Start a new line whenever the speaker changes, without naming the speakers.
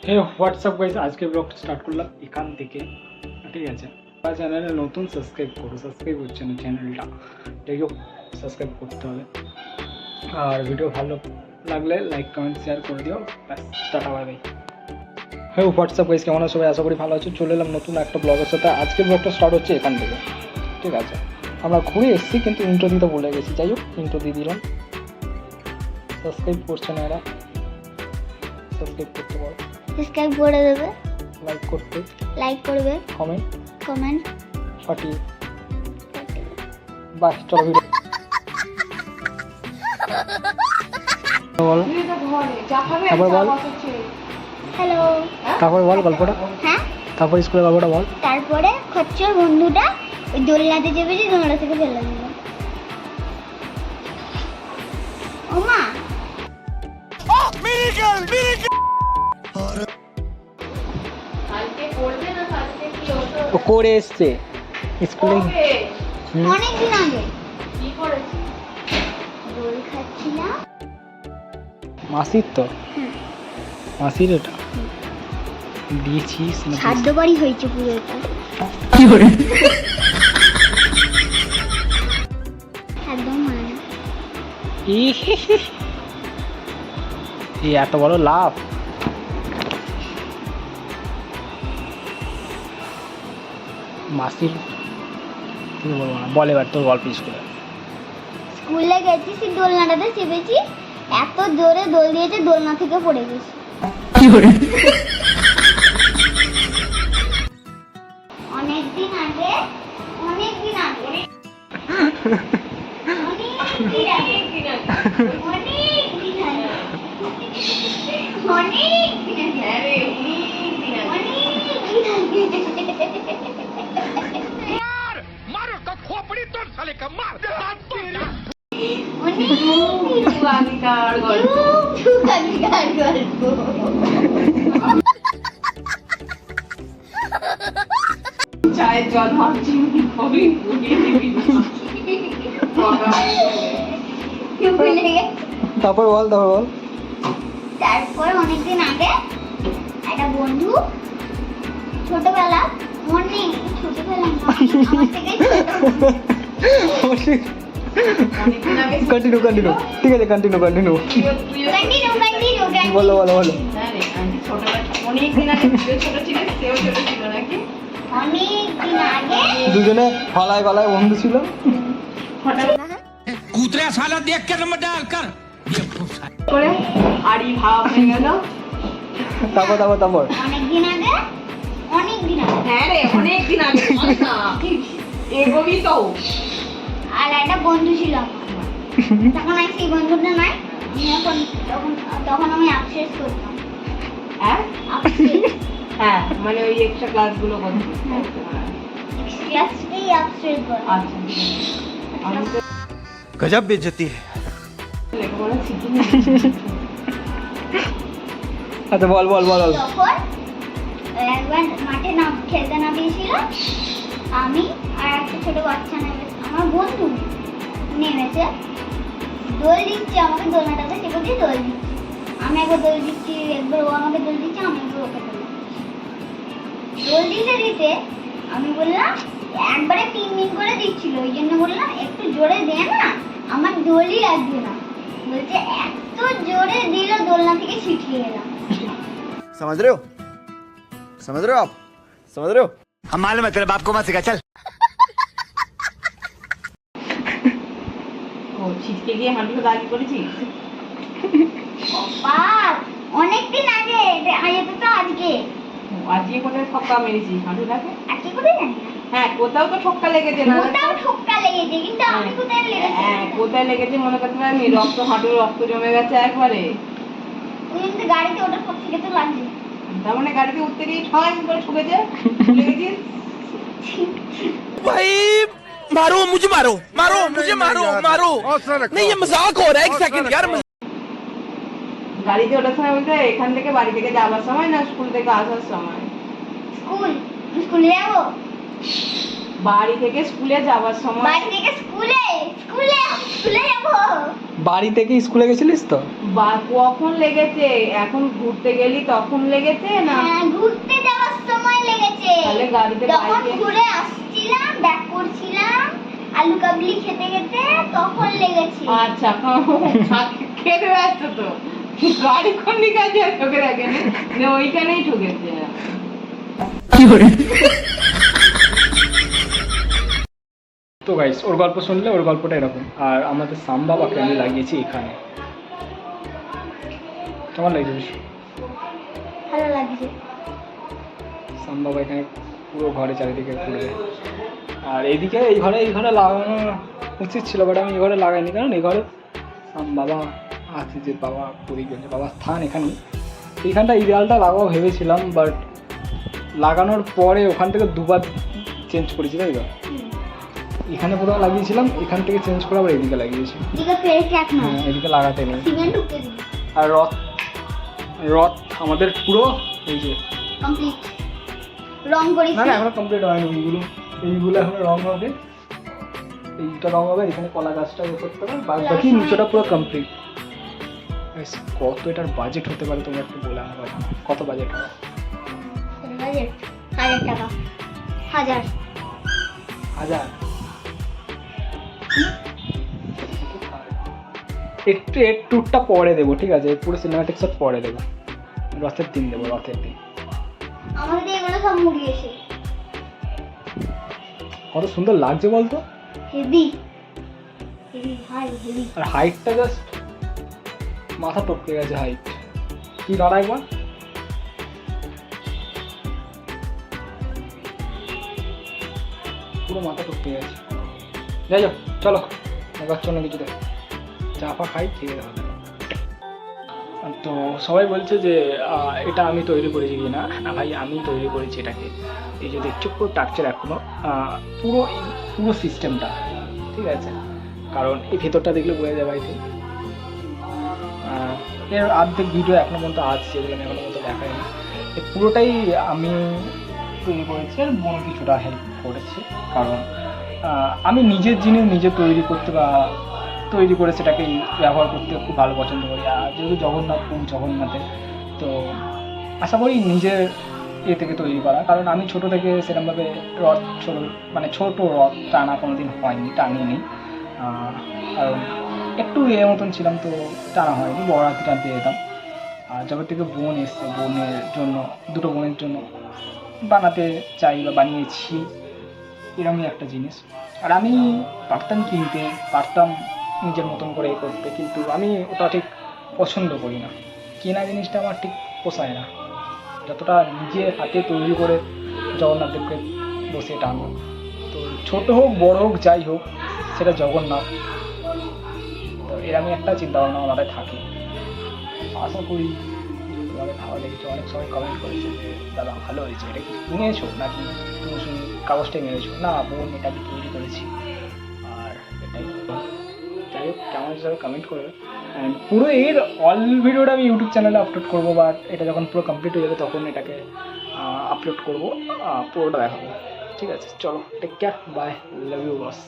হে WhatsApp guys, আজকে ব্লগটা start করলাম এখান থেকে, ঠিক আছে। আমার চ্যানেলে নতুন সাবস্ক্রাইব করো, সাবস্ক্রাইব হচ্ছে না চ্যানেলটা, যাই হোক সাবস্ক্রাইব করতে হবে। আর ভিডিও ভালো লাগলে লাইক কমেন্ট শেয়ার করে দিও, ব্যাস টাটা বাই বাই। হ্যাঁ হোয়াটসঅ্যাপ গাইস, কেমন আছো সবাই? আশা করি ভালো আছো। চলে এলাম নতুন একটা ব্লগের সাথে। আজকের ব্লগটা স্টার্ট হচ্ছে এখান থেকে, ঠিক আছে। আমরা ঘুরে এসেছি কিন্তু ইন্ট্রো দিতে ভুলে গেছি, যাই হোক ইন্ট্রো দিয়ে দিলাম। সাবস্ক্রাইব করছে না এরা, সাবস্ক্রাইব করতে পারো,
সাবস্ক্রাইব করে দেবে,
লাইক করবে, কমেন্ট ফাটিয়ে বাস। চলো ভিডিও বল, তারপর বল,
হ্যালো।
তারপর বল গল্পটা,
হ্যাঁ,
তারপর স্কুলের গল্পটা বল।
তারপরে খচ্চর বন্ধুটা ওই দোলনাতে চেপেছি, দোলনা থেকে ফেলে দিল। ও মা,
ও করে এসছে স্কুলে
অনেকদিন আগে কি করেছি, দোল খাচ্ছিলাম।
মাসির তো, মাসির এটা দিয়েছিস না?
খাদ্য বাড়ি হয়েছে পুরো এটা,
কি করে
একদম মানে
এই এত বড় লাভ। মাসির কি বলবো না, বল এবার তোর গল্প।
স্কুলে গেছি, সেই দোলনাটাতে চেপেছি, এত জোরে দোল দিয়েছে দোলনা থেকে পড়ে গেছি।
কি করে
অনেকদিন আগে, অনেকদিন আগে, অনেকদিন আগে, অনেকদিন আগে, অনেকদিন আগে, অনেকদিন আগে, অনেকদিন আগে,
मारो तो खोपड़ी तोड़ साले का मार हाथ तोड़
চায়ের জল ভাবছি খুবই
তারপর বল, তারপর বল।
তারপর অনেকদিন আগে একটা বন্ধু, ছোটবেলা, অনেক ছোটবেলা না, আমার থেকে
কন্টিনিউ কন্টিনিউ, ঠিক আছে কন্টিনিউ কন্টিনিউ, বলো বলো বলো।
অনেকদিন আগে ছোট ছিল, সেও ছোট ছিল নাকি?
অনেকদিন আগে
দুজনে গলায় গলায় বন্ধু ছিল।
कूतरे साला देख के नंबर डाल कर
করে আড়ি ভাব হয়ে গেল।
তারপর তারপর তারপর
অনেকদিন আগে, অনেকদিন আগে,
হ্যাঁ রে, অনেকদিন আগে এগোবি তো।
আর একটা বন্ধু ছিল আমার, তখন আর সেই বন্ধুটা নাই। আমি এখন তখন আমি আফসোস করতাম,
হ্যাঁ
আফসোস,
হ্যাঁ, মানে ওই এক্সট্রা ক্লাসগুলো করছি।
ক্লাসটাই আফসোস করতাম।
আচ্ছা, আমি তো
गजब बेइज्जती है।
লেখাপড়া শিখিনি।
আচ্ছা বল বল বল বল।
তখন একবার মাঠে খেলতে নামিয়েছিল, আমি আর একটা ছোট বাচ্চা নেমে, আমার বন্ধু নেমেছে, দোল দিচ্ছে আমাকে, দোলনাটাতে চেপে দিয়ে দোল দিচ্ছে। আমি একবার দোল দিচ্ছি, একবার ও আমাকে দোল দিচ্ছে, আমি একবার ওকে দোল দিতে দিতে আমি বললাম, একবারে 3 দিন করে দিচ্ছিল, ওই জন্য বললাম একটু জোরে দে না, আমার দোলই লাগবে না। বলছে এত জোরে দিল, দোলনা থেকে ছিটকে গেলাম।
समझ रहे हो? समझ रहे हो आप? समझ रहे हो?
हम मालूम है तेरे बाप को मत सिखा चल।
ও ছিটকে গিয়ে হাঁটুতে দাঁড়িয়ে পড়েছিস?
বাপ, অনেকদিন আগে, আজকে তো আজকে,
আজকে কোথায় ঠক্কা মেরেছিস হাঁটুটাকে?
আজকে কোথায় জানি না,
হ্যাঁ, কোথাও তো ঠক্কা লেগেছে না?
কোথাও ঠোক্কা লেগেছে, কিন্তু আমি কোথায় লেগেছে,
হ্যাঁ, কোথায় লেগেছে মনে করতে পারিনি। রক্ত, হাঁটুর রক্ত জমে গেছে একবারে।
তুই কিন্তু গাড়িতে ওঠার পর থেকে তো লাগছে।
তার মানে গাড়িতে উঠতে গিয়ে ঠাঁই করে ঠুকেছে, লেগেছিস।
भाई मारो मुझे, मारो मारो मुझे, मारो मारो। नहीं ये मजाक हो रहा है, एक सेकंड यार।
গাড়িতে ওঠার সময় বলতে এখান থেকে বাড়ি থেকে যাওয়ার সময় না স্কুল থেকে আসার সময়?
স্কুলে যাবো,
বাড়ি থেকে স্কুলে যাওয়ার সময়।
বাড়ি থেকে স্কুলে স্কুলে স্কুলে যাবো।
বাড়ি থেকে স্কুলে গেছিলিস তো?
বা কখন লেগেছে? এখন ঘুরতে গেলি তখন লেগেছে না?
হ্যাঁ, ঘুরতে যাওয়ার সময় লেগেছে।
তাহলে গাড়িতে
যখন
বাইকে
ঘুরে আসছিলাম, ব্যাক করছিলাম, আলু কাবলি খেতে খেতে তখন লেগেছে।
আচ্ছা খেতে ব্যস্ত তো গাড়ি কোনটি কাজে ঠকে রাখে না ওইখানেই ঠকেছে।
তো গাইস ওর গল্প শুনলে ওর গল্পটা এরকম। আর আমাদের সামবাবাকে আমি লাগিয়েছি এখানে। কেমন লাগছে বেশ?
ভালো লাগছে।
সামবাবা এখানে পুরো ঘরে চারিদিকে ঘুরে। আর এইদিকে এই ঘরে লাগানো উচিত ছিল, বাট আমি এই ঘরে লাগাইনি, কারণ এই ঘরে বাবা আছে, যে বাবা পুরী গেছে, বাবার স্থান এখানেই। এইখানটা এই দেয়ালটা লাগাবো ভেবেছিলাম, বাট লাগানোর পরে ওখান থেকে দুবার চেঞ্জ করেছি, তাই তো? এখানে প্রথমে লাগিয়েছিলাম, এখান থেকে চেঞ্জ করে আবার এদিকে লাগিয়েছি।
এদিকে পেরে ট্র্যাক না,
হ্যাঁ, এদিকে লাগাতে নেই।
সিমেন্ট ঢুকে দিই।
আর রথ আমাদের পুরো এই যে
কমপ্লিট রং করেছি।
না এখনো কমপ্লিট হয়নি। এইগুলো এখন রং হবে, এইটা রং হবে, এখানে কলা গাছটা ইয়ে করতে হবে, বাকি নিচটা পুরো কমপ্লিট। কত এটার বাজেট হতে পারে তোমরা একটু বলে আমাকে, কত বাজেট হবে?
বাজেট 1000 টাকা। 1000
একটু এর ট্যুরটা পরে দেবো, ঠিক আছে? পুরো সিনেমাটিক শট পরে দেবো, রথের দিন দেবো, রথের দিন।
আমাদের এগুলো সব মুড়িয়েছে।
কত সুন্দর লাগছে বলতো,
হেভি হেভি হাই হেভি।
আর হাইটটা জাস্ট মাথা টপকে গেছে হাইট। কি দাঁড়া একবার, পুরো মাথা টপকে গেছে। যাই হোক চলো দেখাচ্ছ না কিছু, দেখ চা ফা খাই, খেয়ে দেওয়া। তো সবাই বলছে যে এটা আমি তৈরি করেছি কি না। না ভাই, আমি তৈরি করেছি এটাকে। এই যে দেখছো পুরো টাকচার এখনো পুরো পুরো সিস্টেমটা, ঠিক আছে? কারণ এই ভেতরটা দেখলে বোঝা যাবে। এর অর্ধেক ভিডিও এখনো পর্যন্ত আছে, যেগুলো আমি এখনো পর্যন্ত দেখাইনি। পুরোটাই আমি তৈরি করেছি, আর বোন কিছুটা হেল্প করেছে। কারণ আমি নিজের জিনিস নিজে তৈরি করতে বা তৈরি করে সেটাকে ব্যবহার করতে খুব ভালো পছন্দ করি। আর যেহেতু জগন্নাথে, তো আশা করি নিজের থেকে তৈরি করা। কারণ আমি ছোটো থেকে সেরকমভাবে রথ ছোট রথ টানা কোনো দিন হয়নি, টানিনি। কারণ একটু মতন ছিলাম, তো টানা হয়নি, বড় হাতি টানতে যেতাম। আর যবে থেকে বোন এসছে, বোনের জন্য, দুটো বোনের জন্য বানাতে চাই বা বানিয়েছি, এরকমই একটা জিনিস। আর আমি পারতাম কিনতে, পারতাম নিজের মতন করে করতে, কিন্তু আমি ওটা ঠিক পছন্দ করি না। কেনা জিনিসটা আমার ঠিক পোষায় না। যতটা নিজে হাতে তৈরি করে জগন্নাথদেবকে বসে টানো, তো ছোট হোক বড় হোক যাই হোক, সেটা জগন্নাথ। তো এরকমই একটা চিন্তাভাবনা আমার মাথায় থাকে। আশা করি তোমাদের ভালো লেগেছে। অনেক সময় কমেন্ট করেছে যে দাদা ভালো হয়েছে, এটা কি কিনেছো নাকি তুমি শুধু কাগজটাই মেরেছো? না বোন, এটা আমি তৈরি করেছি। আর এটাই, যাই হোক কেমন হিসাবে কমেন্ট করবে। অ্যান্ড পুরো এর অল ভিডিওটা আমি ইউটিউব চ্যানেলে আপলোড করবো, বাট এটা যখন পুরো কমপ্লিট হয়ে যাবে তখন এটাকে আপলোড করবো, পুরোটা দেখাবো। ঠিক আছে, চলো take care, bye, love you boss.